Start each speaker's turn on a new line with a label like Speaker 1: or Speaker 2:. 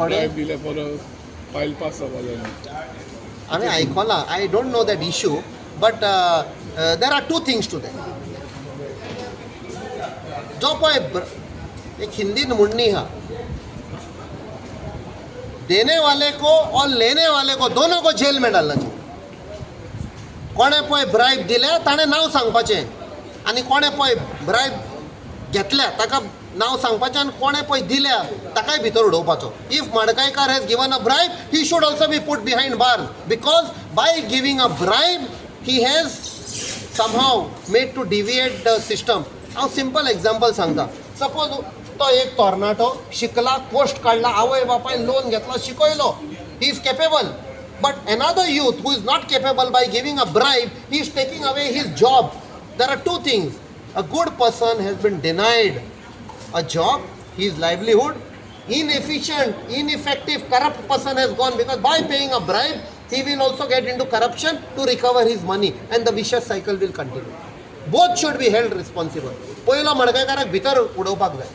Speaker 1: bribe दिले for a file pass जावपाक जाय.
Speaker 2: हांवें आयकलां. I don't know that issue, but there are 2 things to that. जो पळय एक हिंदीन म्हणणी आहा, देने वाले को और लेने वाले को दोनों को जेल में डालना चाहिए. कोणे पळय ब्रायब दिल्या ताणें नांव सांगपाचें, आनी कोणे पळय ब्रायब घेतल्या ताका नांव सांगपाचें, आनी कोणे पळय दिल्या ताकाय भितर उडोवपाचो. If Madkaikar has given a bribe, he should also be put behind bars, because by giving a bribe he has somehow made to deviate the system. हांव सिंपल एग्जाम्पल सांगता. सपोज तो एक तरणाटो शिकला, पोस्ट काडला, आवय बापायन लोन घेतलो, शिकयलो, he is capable. But another youth who is not capable, by giving a bribe, he is taking away his job. There are 2 things. A good person has been denied a job, his livelihood. Inefficient, ineffective, corrupt person has gone, because by paying a bribe, he will also get into corruption to recover his money, and the vicious cycle will continue. Both should be held responsible. पयलो मडकयकाराक भितर उडोवपाक जाय.